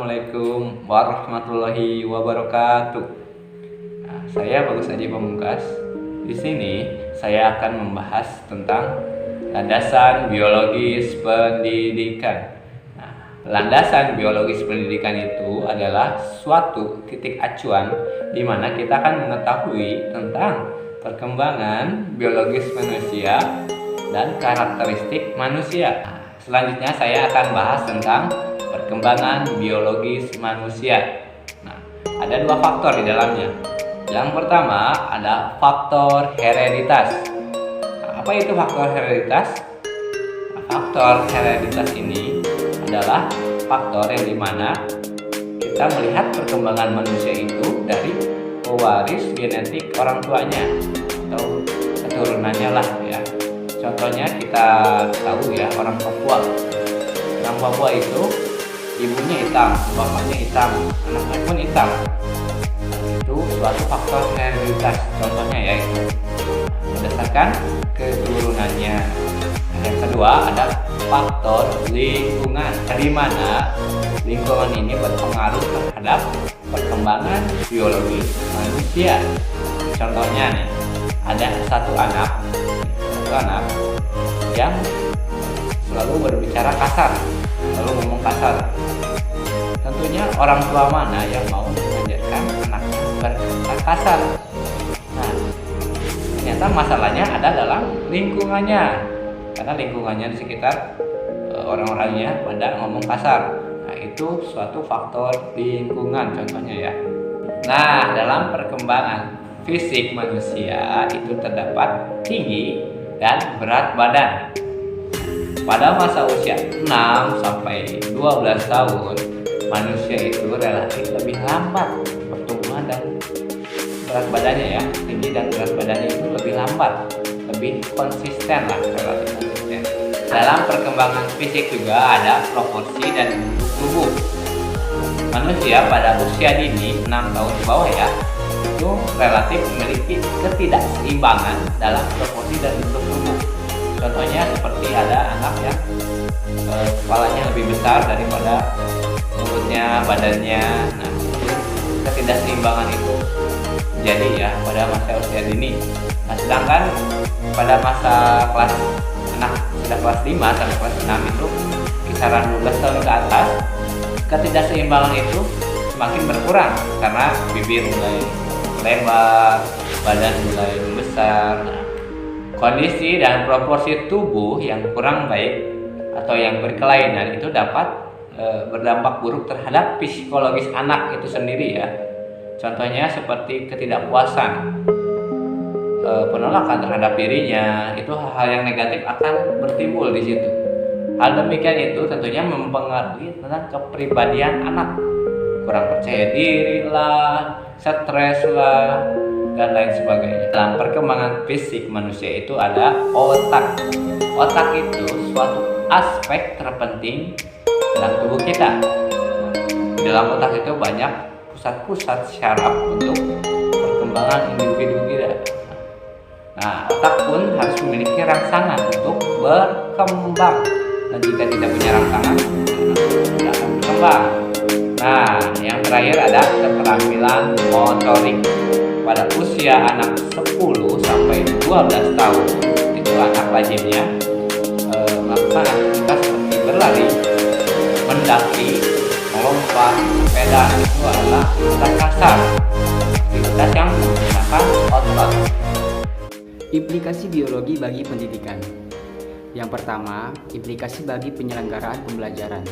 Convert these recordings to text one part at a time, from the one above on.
Assalamualaikum warahmatullahi wabarakatuh. Nah, saya Bagus Haji Pamungkas. Di sini saya akan membahas tentang landasan biologis pendidikan. Nah, landasan biologis pendidikan itu adalah suatu titik acuan di mana kita akan mengetahui tentang perkembangan biologis manusia dan karakteristik manusia. Nah, selanjutnya saya akan bahas tentang perkembangan biologis manusia. Nah, ada dua faktor di dalamnya. Yang pertama ada faktor hereditas. Nah, apa itu faktor hereditas? Nah, faktor hereditas ini adalah faktor yang dimana kita melihat perkembangan manusia itu dari pewaris genetik orang tuanya atau keturunannya lah ya. Contohnya kita tahu ya, orang Papua. Orang Papua itu ibunya hitam, bapaknya hitam, anaknya pun hitam. Itu suatu faktor hereditas. Contohnya yaitu berdasarkan keturunannya. Yang kedua ada faktor lingkungan, di mana lingkungan ini berpengaruh terhadap perkembangan biologis manusia. Contohnya nih, ada satu anak yang selalu berbicara kasar, selalu ngomong kasar. Tentunya orang tua mana yang mau mengajarkan anaknya berkata kasar? Nah, ternyata masalahnya ada dalam lingkungannya, karena lingkungannya di sekitar orang-orangnya pada ngomong kasar. Nah, itu suatu faktor lingkungan contohnya ya. Nah, dalam perkembangan fisik manusia itu terdapat tinggi dan berat badan. Pada masa usia 6 sampai 12 tahun, manusia itu relatif lebih lambat pertumbuhan dan berat badannya ya. Tinggi dan berat badannya itu lebih lambat, lebih konsisten lah, relatif konsisten. Dalam perkembangan fisik juga ada proporsi dan bentuk tubuh. Manusia pada usia dini 6 tahun ke bawah ya, itu relatif memiliki ketidakseimbangan dalam proporsi dan bentuk tubuh. Contohnya seperti ada anak yang kepalanya lebih besar daripada mulutnya, badannya. Nah, ketidakseimbangan itu jadi ya pada masa usia dini. Nah, sedangkan pada masa kelas anak sudah kelas 5 sampai kelas 6 itu kisaran 12 tahun ke atas, ketidakseimbangan itu semakin berkurang karena bibir mulai lebar, badan mulai membesar. Nah, kondisi dan proporsi tubuh yang kurang baik atau yang berkelainan itu dapat berdampak buruk terhadap psikologis anak itu sendiri ya. Contohnya seperti ketidakpuasan, penolakan terhadap dirinya, itu hal-hal yang negatif akan bertimbul di situ. Hal demikian itu tentunya mempengaruhi tentang kepribadian anak, kurang percaya diri lah, stres lah, dan lain sebagainya. Dalam perkembangan fisik manusia itu ada otak. Otak itu suatu aspek terpenting dalam tubuh kita. Di dalam otak itu banyak pusat-pusat syaraf untuk perkembangan individu kita. Nah, otak pun harus memiliki rangsangan untuk berkembang. Dan jika tidak punya rangsangan, tidak akan berkembang. Nah, yang terakhir ada keterampilan motorik. Pada usia anak 10 sampai 12 tahun itu anak wajibnya melakukan aktivitas seperti berlari, mendaki, melompat, sepeda. Itu adalah aktivitas kasar, aktivitas yang menggunakan otot. Implikasi biologi bagi pendidikan. Yang pertama, implikasi bagi penyelenggaraan pembelajaran,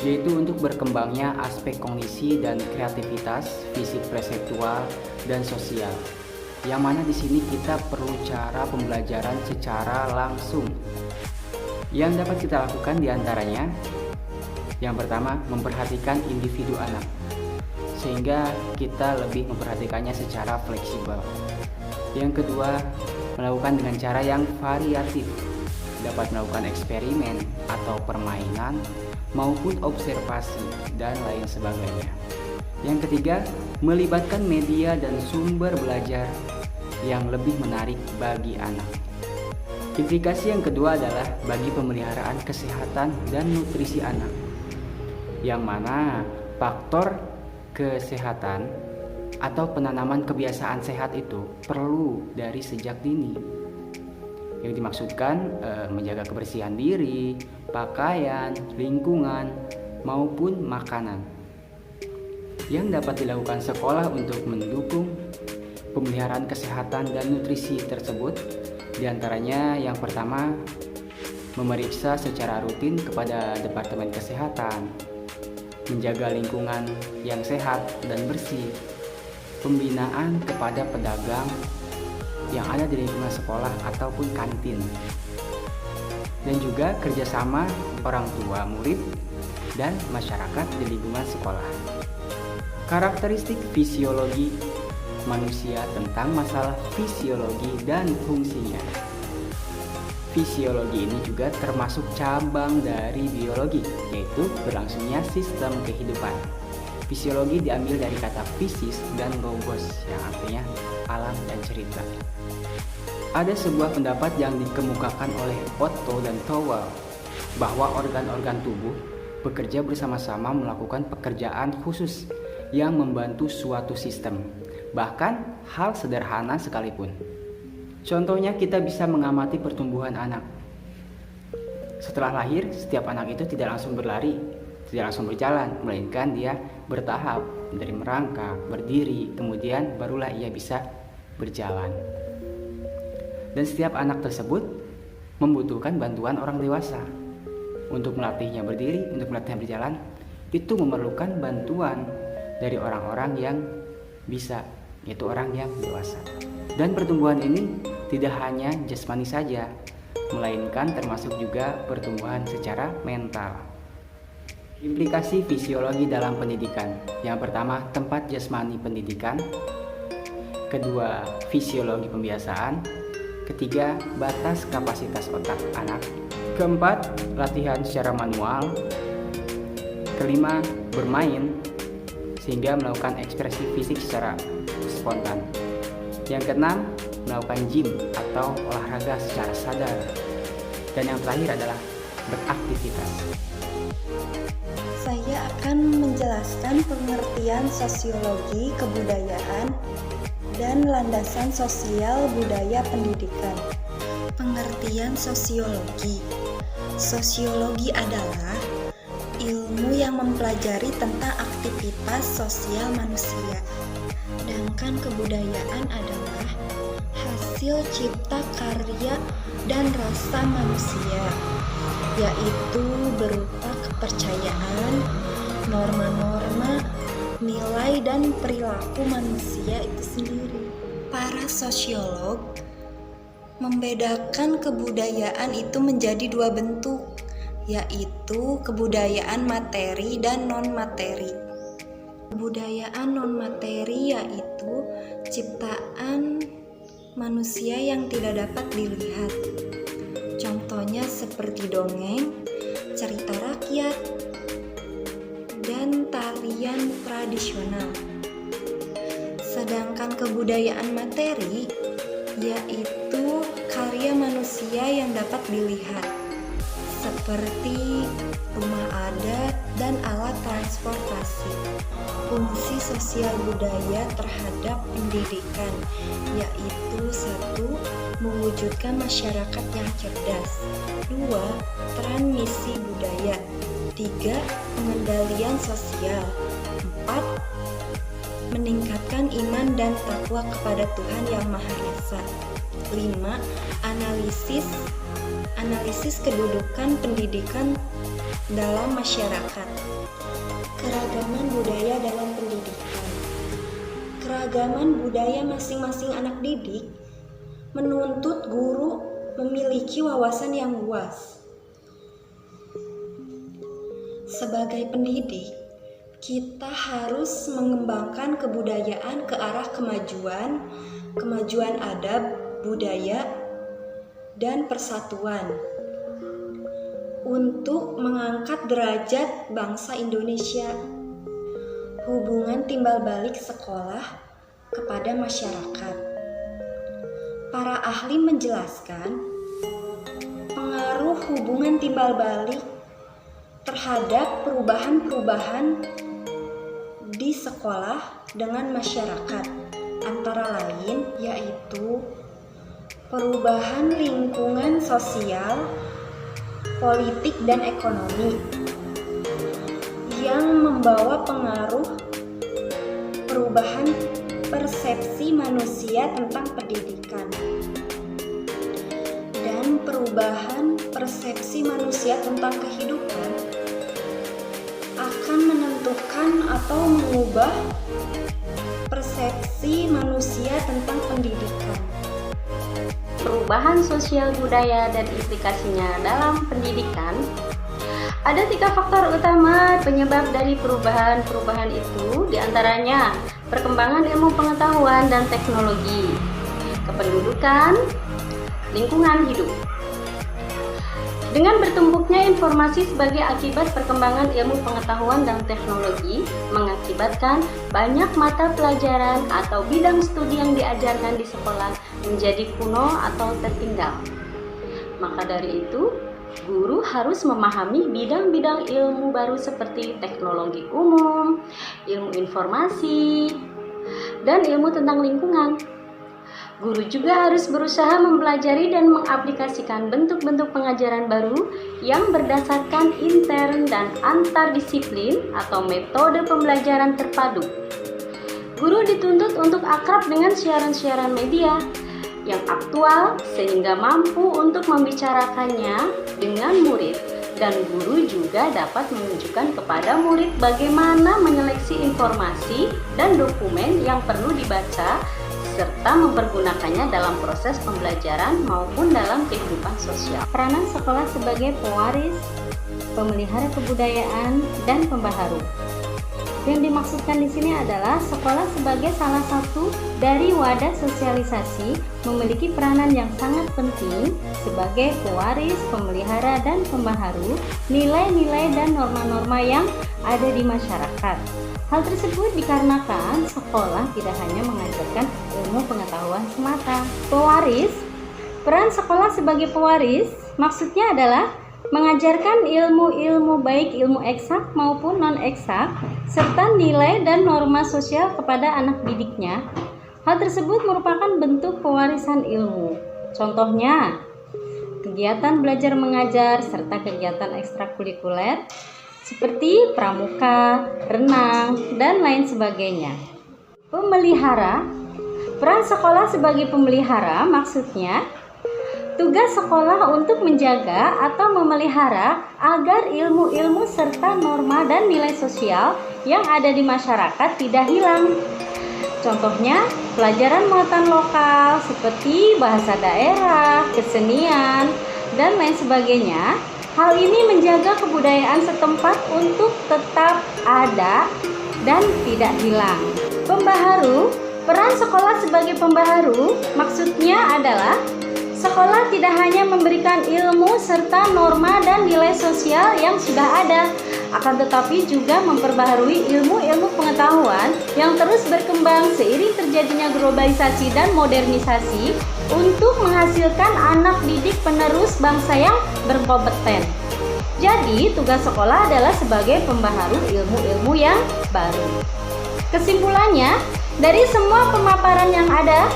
yaitu untuk berkembangnya aspek kognisi dan kreativitas, fisik perseptual dan sosial. Yang mana di sini kita perlu cara pembelajaran secara langsung. Yang dapat kita lakukan diantaranya, yang pertama, memperhatikan individu anak, sehingga kita lebih memperhatikannya secara fleksibel. Yang kedua, melakukan dengan cara yang variatif, dapat melakukan eksperimen atau permainan maupun observasi dan lain sebagainya. Yang ketiga, melibatkan media dan sumber belajar yang lebih menarik bagi anak. Implikasi yang kedua adalah bagi pemeliharaan kesehatan dan nutrisi anak, yang mana Faktor kesehatan atau penanaman kebiasaan sehat itu perlu dari sejak dini. Yang dimaksudkan menjaga kebersihan diri, pakaian, lingkungan, maupun makanan. Yang dapat dilakukan sekolah untuk mendukung pemeliharaan kesehatan dan nutrisi tersebut, diantaranya yang pertama, memeriksa secara rutin kepada Departemen Kesehatan, menjaga lingkungan yang sehat dan bersih, pembinaan kepada pedagang yang ada di lingkungan sekolah ataupun kantin, dan juga kerjasama orang tua, murid, dan masyarakat di lingkungan sekolah. Karakteristik fisiologi manusia tentang masalah fisiologi dan fungsinya. Fisiologi ini juga termasuk cabang dari biologi, yaitu berlangsungnya sistem kehidupan. Fisiologi diambil dari kata fisis dan logos, yang artinya alam dan cerita. Ada sebuah pendapat yang dikemukakan oleh Otto dan Towel bahwa organ-organ tubuh bekerja bersama-sama melakukan pekerjaan khusus yang membantu suatu sistem, bahkan hal sederhana sekalipun. Contohnya, kita bisa mengamati pertumbuhan anak. Setelah lahir, setiap anak itu tidak langsung berlari, tidak langsung berjalan, melainkan dia bertahap dari merangkak, berdiri, kemudian barulah ia bisa berjalan. Dan setiap anak tersebut membutuhkan bantuan orang dewasa. Untuk melatihnya berdiri, untuk melatihnya berjalan, itu memerlukan bantuan dari orang-orang yang bisa, yaitu orang yang dewasa. Dan pertumbuhan ini tidak hanya jasmani saja, melainkan termasuk juga pertumbuhan secara mental. Implikasi fisiologi dalam pendidikan. Yang pertama, tempat jasmani pendidikan. Kedua, fisiologi pembiasaan. Ketiga, batas kapasitas otak anak. Keempat, latihan secara manual. Kelima, bermain sehingga melakukan ekspresi fisik secara spontan. Yang keenam, melakukan gym atau olahraga secara sadar. Dan yang terakhir adalah beraktivitas. Saya akan menjelaskan pengertian sosiologi kebudayaan dan landasan sosial budaya pendidikan. Pengertian sosiologi. Sosiologi adalah ilmu yang mempelajari tentang aktivitas sosial manusia. Sedangkan kebudayaan adalah hasil cipta karya dan rasa manusia, yaitu berupa kepercayaan, norma-norma, nilai dan perilaku manusia itu sendiri. Para sosiolog membedakan kebudayaan itu menjadi dua bentuk, yaitu kebudayaan materi dan non-materi. Kebudayaan non-materi yaitu ciptaan manusia yang tidak dapat dilihat. Contohnya seperti dongeng, cerita rakyat, dan tarian tradisional. Sedangkan kebudayaan materi yaitu karya manusia yang dapat dilihat, seperti rumah adat dan alat transportasi. Fungsi sosial budaya terhadap pendidikan yaitu 1. Mewujudkan masyarakat yang cerdas. 2. Transmisi budaya. 3. Pengendalian sosial. 4. Meningkatkan iman dan takwa kepada Tuhan Yang Maha Esa. 5. Analisis kedudukan pendidikan dalam masyarakat. Keragaman budaya dalam pendidikan. Keragaman budaya masing-masing anak didik menuntut guru memiliki wawasan yang luas. Sebagai pendidik, kita harus mengembangkan kebudayaan ke arah kemajuan adab, budaya, dan persatuan untuk mengangkat derajat bangsa Indonesia. Hubungan timbal balik sekolah kepada masyarakat. Para ahli menjelaskan pengaruh hubungan timbal balik terhadap perubahan-perubahan di sekolah dengan masyarakat, antara lain yaitu perubahan lingkungan sosial, politik, dan ekonomi yang membawa pengaruh perubahan persepsi manusia tentang pendidikan dan perubahan persepsi manusia tentang kehidupan akan menentukan atau mengubah persepsi manusia tentang pendidikan. Perubahan sosial budaya dan implikasinya dalam pendidikan. Ada 3 faktor utama penyebab dari perubahan itu, diantaranya perkembangan ilmu pengetahuan dan teknologi, kependudukan, lingkungan hidup. Dengan bertumpuknya informasi sebagai akibat perkembangan ilmu pengetahuan dan teknologi mengakibatkan banyak mata pelajaran atau bidang studi yang diajarkan di sekolah menjadi kuno atau tertinggal. Maka dari itu, guru harus memahami bidang-bidang ilmu baru seperti teknologi umum, ilmu informasi, dan ilmu tentang lingkungan. Guru juga harus berusaha mempelajari dan mengaplikasikan bentuk-bentuk pengajaran baru yang berdasarkan intern dan antardisiplin atau metode pembelajaran terpadu. Guru dituntut untuk akrab dengan siaran-siaran media yang aktual sehingga mampu untuk membicarakannya dengan murid, dan guru juga dapat menunjukkan kepada murid bagaimana menyeleksi informasi dan dokumen yang perlu dibaca serta mempergunakannya dalam proses pembelajaran maupun dalam kehidupan sosial. Peranan sekolah sebagai pewaris, pemelihara kebudayaan, dan pembaharu. Yang dimaksudkan di sini adalah sekolah sebagai salah satu dari wadah sosialisasi memiliki peranan yang sangat penting sebagai pewaris, pemelihara, dan pembaharu nilai-nilai dan norma-norma yang ada di masyarakat. Hal tersebut dikarenakan sekolah tidak hanya mengajarkan ilmu pengetahuan semata. Pewaris, peran sekolah sebagai pewaris maksudnya adalah mengajarkan ilmu-ilmu baik ilmu eksak maupun non-eksak serta nilai dan norma sosial kepada anak didiknya. Hal tersebut merupakan bentuk pewarisan ilmu. Contohnya, kegiatan belajar mengajar serta kegiatan ekstrakurikuler seperti pramuka, renang, dan lain sebagainya. Pemelihara, peran sekolah sebagai pemelihara maksudnya tugas sekolah untuk menjaga atau memelihara agar ilmu-ilmu serta norma dan nilai sosial yang ada di masyarakat tidak hilang. Contohnya, pelajaran muatan lokal seperti bahasa daerah, kesenian, dan lain sebagainya. Hal ini menjaga kebudayaan setempat untuk tetap ada dan tidak hilang. Pembaharu, peran sekolah sebagai pembaharu maksudnya adalah sekolah tidak hanya memberikan ilmu serta norma dan nilai sosial yang sudah ada, akan tetapi juga memperbaharui ilmu-ilmu pengetahuan yang terus berkembang seiring terjadinya globalisasi dan modernisasi untuk menghasilkan anak didik penerus bangsa yang berkompeten. Jadi, tugas sekolah adalah sebagai pembaharu ilmu-ilmu yang baru. Kesimpulannya, dari semua pemaparan yang ada,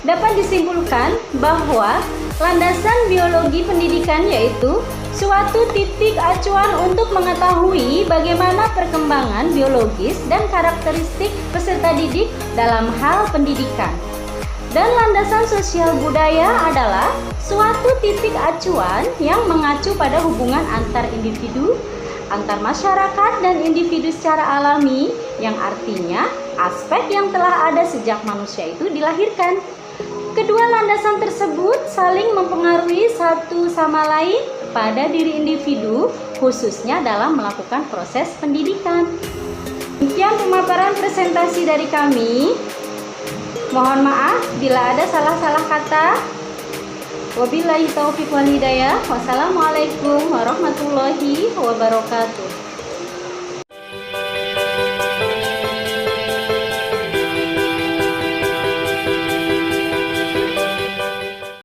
dapat disimpulkan bahwa landasan biologi pendidikan yaitu suatu titik acuan untuk mengetahui bagaimana perkembangan biologis dan karakteristik peserta didik dalam hal pendidikan. Dan landasan sosial budaya adalah suatu titik acuan yang mengacu pada hubungan antar individu, antar masyarakat dan individu secara alami, yang artinya aspek yang telah ada sejak manusia itu dilahirkan. Kedua landasan tersebut saling mempengaruhi satu sama lain pada diri individu, khususnya dalam melakukan proses pendidikan. Demikian pemaparan presentasi dari kami. Mohon maaf bila ada salah-salah kata. Wabillahi taufiq wal hidayah. Wassalamualaikum warahmatullahi wabarakatuh.